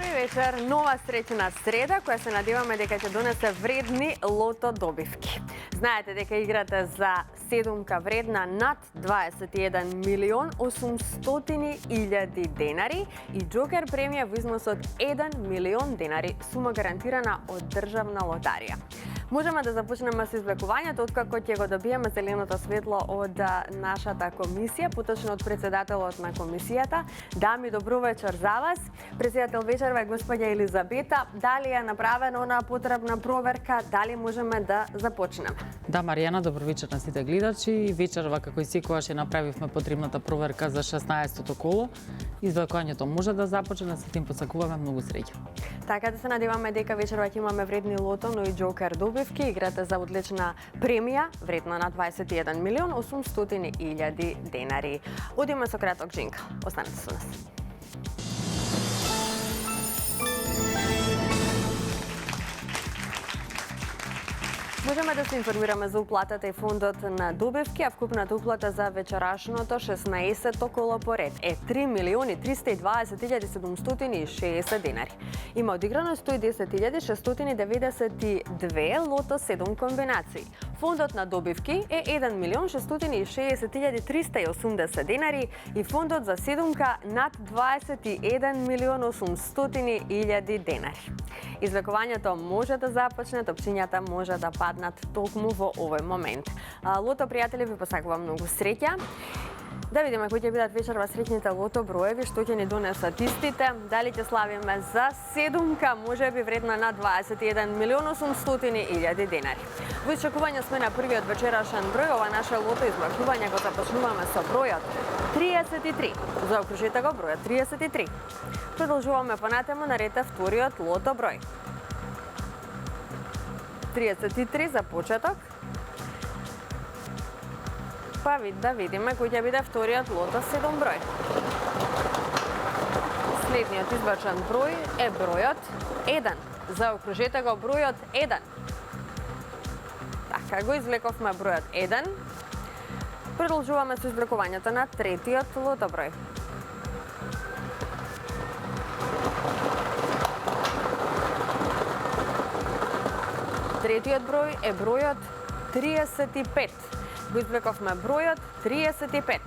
Добри вечер, нова среќна среда која се надеваме дека ќе донесе вредни лото добивки. Знаете дека играте за седумка вредна над 21 милион 800.000 денари и Джокер премија во изnos од 1 милион денари, сума гарантирана од државна лотарија. Можеме да започнеме со извлекувањето откако ќе го добиеме зеленото светло од нашата комисија, поточно од претседателот на комисијата. Дами, добро вечер за вас. Претседател вечерва е господја Елизабета. Дали е направена она потребна проверка? Дали можеме да започнеме? Да, Маријана, добро вечер на сите гледачи. Вечерва, како и секогаш, ја направивме потребната проверка за 16-тото коло. Извлекувањето може да започне, се тим посакуваме многу среќа. Така да се надеваме дека вечерва ќе имаме вредни лото, но и Джокер добивки. Играте за одлична премија, вредна на 21 милион 800.000 денари. Одиме со краток джингл. Останете со нас. Можеме да се информираме за уплатата и фондот на добивки, а вкупната уплата за вечерашното 16-то коло поред е 3 милиони 320.760 денари. Има одиграно 110.692 лото 7 комбинации. Фондот на добивки е 1 милион 660.380 денари и фондот за седумка над 21 милион 800.000 денари. Извлекувањето може да започне, топчињата може да паднат токму во овој момент. Лото, пријатели, ви посакувам многу среќа. Да видиме кои ќе бидат вечерва среќните лото броеви, што ќе ни донесат истите. Дали ќе славиме за седумка, може би вредна на 21 милион 800.000 денари. Во очекување сме на првиот вечерашен број. Ова наше лото извлекување го започнуваме со бројот 33. Заокружете го бројот 33. Продолжуваме понатаму, наред е вториот лото број. 33 за почеток. Па да видиме кој ќе биде вториот лото 7 број. Следниот избрачен број е бројот 1. Заокружете го бројот 1. Така, го извлековме бројот 1. Продолжуваме со извлекувањето на третиот лото број. Третиот број е бројот 35. Го извлековме бројот 35.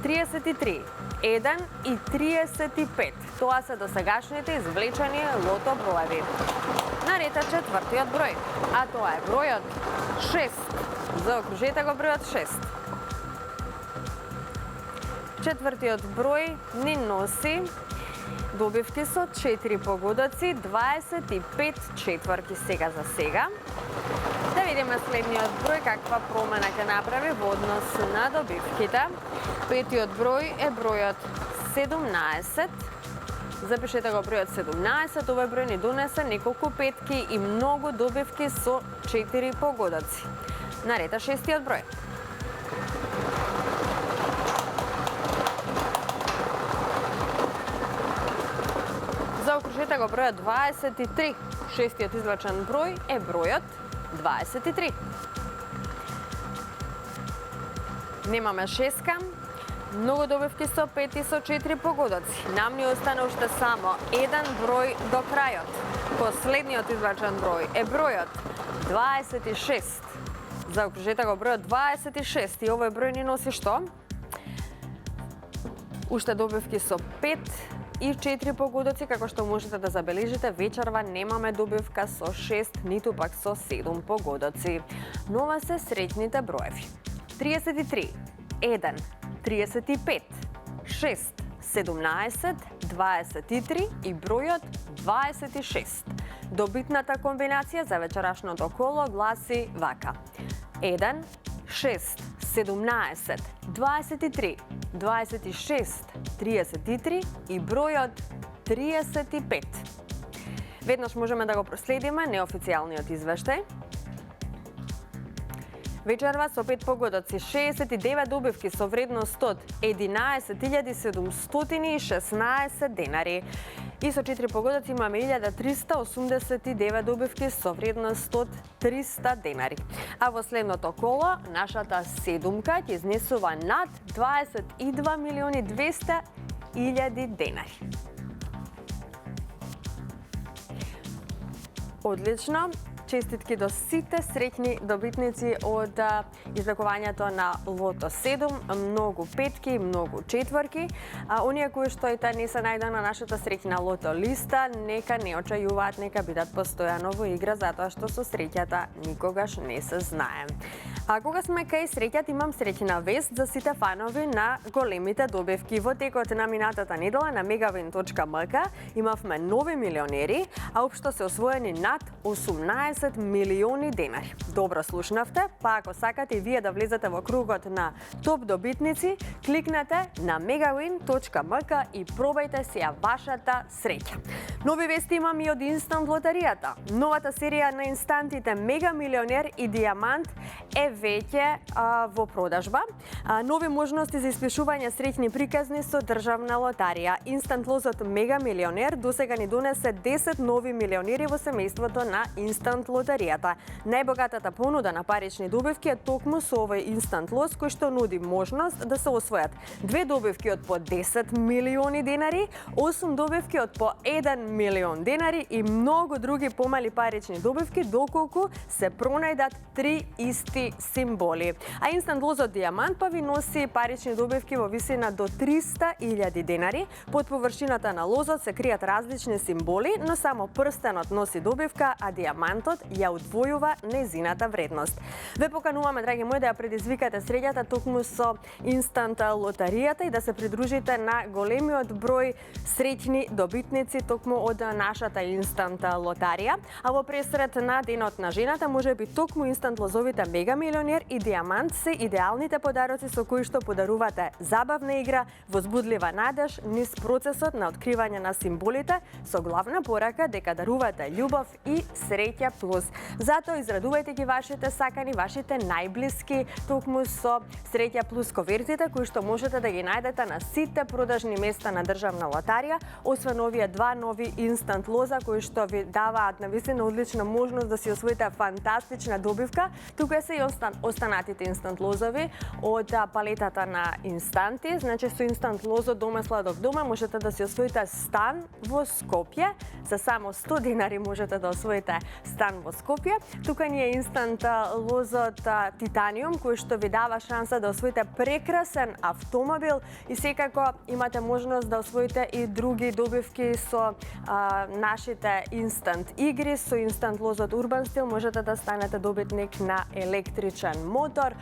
33, 1 и 35. Тоа се досегашните извлечени лото броеви. Наред е четвртиот број, а тоа е бројот 6. Заокружете го бројот 6. Четвртиот број ни носи добивки со 4 погодоци, 25 четврки сега за сега. Да видиме следниот број каква промена ќе направи во однос на добивките. Петиот број е бројот 17. Запишете го бројот 17. Овој број ни донесе неколку петки и многу добивки со 4 погодоци. Наред е шестиот број. Заокружете го бројот 23. Шестиот извлечен број е бројот 23. Немаме шеска, многу добивки со 5 и со 4 погодоци. Нам ни остана уште само еден број до крајот. Последниот извлечен број е бројот 26. Заокружете го бројот 26 и овој број ни носи што? Уште добивки со 5 и 4 погодоци, како што можете да забележите, вечерва немаме добивка со 6, ниту пак со 7 погодоци. Нова се среќните броеви. 33, 1, 35, 6, 17, 23 и бројот 26. Добитната комбинација за вечерашното коло гласи вака. 1, 6, 17, 23, 26, 33 и бројот 35. Веднаш можеме да го проследиме неофицијалниот извештај. Вечерва со 5 погодоци, 69 добивки со вредност од 11.716 денари. И со 4 погодоци имаме 1389 добивки со вредност од 300 денари. А во следното коло, нашата седумка ќе изнесува над 22 милиони 10.000 денари. Одлично. Честитки до сите среќни добитници од извлекувањето на Лото 7, многу петки, многу четворки. Оние кои што не се најдат на нашата среќна лото листа, нека не очајуваат, нека бидат постојано во игра, затоа што со среќата никогаш не се знае. А кога сме кај среќата, имам среќна вест за сите фанови на големите добивки. Во текот на минатата недела на megawin.mk имавме нови милионери, а општо се освоени над 18 милиони денари. Добро слушнавте, па ако сакате и вие да влезете во кругот на топ добитници, кликнете на megawin.mk и пробајте си ја вашата среќа. Нови вести имам и од Инстант лотаријата. Новата серија на инстантите Мега Милионер и Диамант е веќе во продажба. Нови можности за испишување среќни приказни со државна лотарија. Инстант лозот Мега Милионер досега ни донесе 10 нови милионери во семејството на Инстант лотаријата. Најбогатата понуда на парични добивки е токму со овој инстант лоз кој што нуди можност да се освојат 2 добивки од по 10 милиони денари, 8 добивки од по 1 милион денари и многу други помали парични добивки доколку се пронајдат 3 исти символи. А инстант лозот Диамант па ви носи парични добивки во висина до 300.000 денари. Под површината на лозот се кријат различни символи, но само прстенот носи добивка, а диамантот ја удвојува незината вредност. Ве покануваме, драги мои, да ја предизвикате среќата токму со инстант лотаријата и да се придружите на големиот број среќни добитници токму од нашата инстант лотарија. А во пресред на Денот на жената, можеби токму инстант лозовите Мега Милионер и Диамант се идеалните подароци со кои што подарувате забавна игра, возбудлива надеж низ процесот на откривање на символите со главна порака дека дарувате љубов и среќа плюс. Затоа израдувајте ги вашите сакани, вашите најблиски токму со среќа плюс ковертите кои што можете да ги најдете на сите продажни места на државна лотарија, освен овие 2 нови инстант лоза кои што ви даваат навистина одлична можност да си освоите фантастична добивка. Тука се и останатите инстант лозови од палетата на инстанти. Значи со инстант лозот дома сладок дома можете да си освоите стан во Скопје. За само 100 денари можете да освоите стан во Скопје. Тука ни е инстант лозот Титаниум кој што ви дава шанса да освоите прекрасен автомобил и секако имате можност да освоите и други добивки со нашите инстант игри. Со инстант лозот Урбан Стил можете да станете добитник на електричен мотор.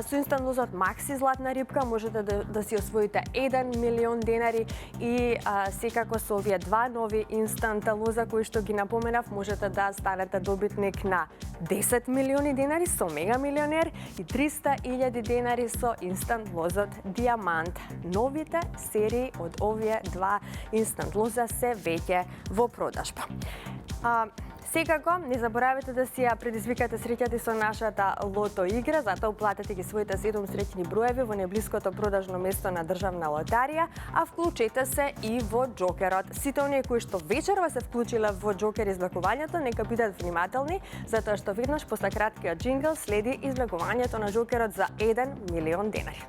Со инстант лозот Макси Златна рибка можете да си освоите 1 милион денари и секако со овие 2 нови инстант лоза кои што ги напоменав можете да станете добитник на 10 милиони денари со Мега Милионер и 300.000 денари со инстант лозот Диамант. Новите серии од овие 2 инстант лоза се веќе во продажба. Секако, не заборавете да си ја предизвикате среќата со нашата лото игра, затоа уплатете ги своите 7 среќни броеви во неблиското продажно место на државна лотарија, а вклучете се и во Џокерот. Сите оние кои што вечерва се вклучиле во Џокер извлекувањето, нека бидат внимателни, затоа што веднаш после краткиот джингл следи извлекувањето на Џокерот за 1 милион денари.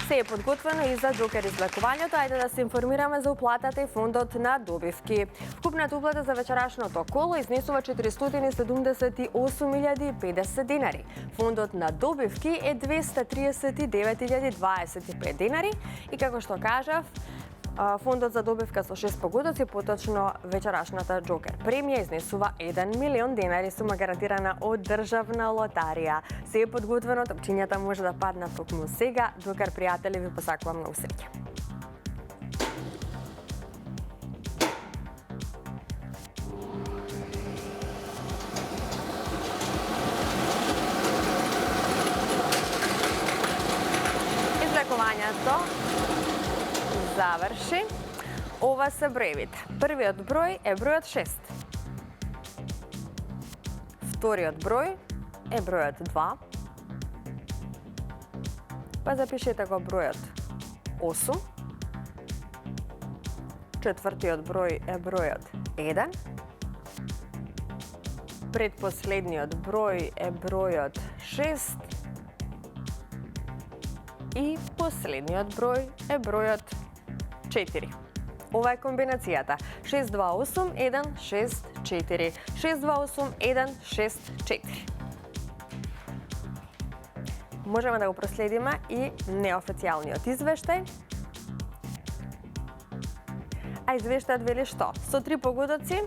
Се е подготвено и за Џокер извлекувањето. Ајде да се информираме за уплатата и фондот на добивки. Вкупната уплата за вечерашното коло изнесува 478.050 денари. Фондот на добивки е 239.025 денари и како што кажав, фондот за добивка со 6 погодоци, поточно вечерашната Џокер премија изнесува 1 милион денари, сума гарантирана од државна лотарија. Се е подготвено, топчињата може да паднат токму сега. Џокер пријатели, ви посакувам многу среќа. Извлекувањето заврши. Ова се броевите. Првиот број е бројот 6. Вториот број е бројот 2. Па запишете го бројот 8. Четвртиот број е бројот 1. Предпоследниот број е бројот 6. И последниот број е бројот 4. Ова е комбинацијата 628-164. 628-164. Можеме да го проследиме и неофицијалниот извештај. А извештајот вели што? Со 3 погодоци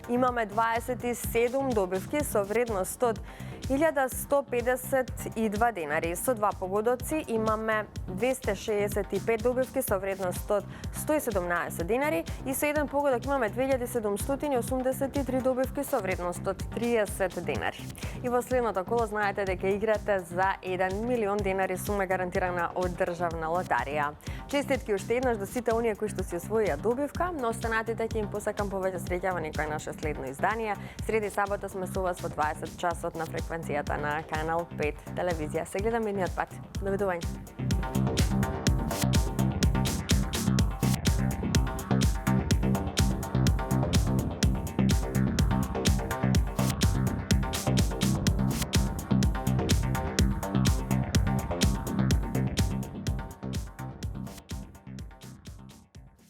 имаме 27 добивки со вредност од 1152 денари. Со 2 погодоци имаме 265 добивки со вредност од 117 денари и со 1 погодок имаме 2783 добивки со вредност од 30 денари. И во следното коло знаете дека играте за 1 милион денари сума гарантирана од државна лотарија. Честитки уште еднаш до сите оние кои што си освоија добивка, но останатите ќе им посакам повеќе среќа во некој наше следно издание. Среди сабота сме со вас во 20 часот на фреквенцијата на Канал 5 телевизија. Се гледаме едниот пат. Довидување.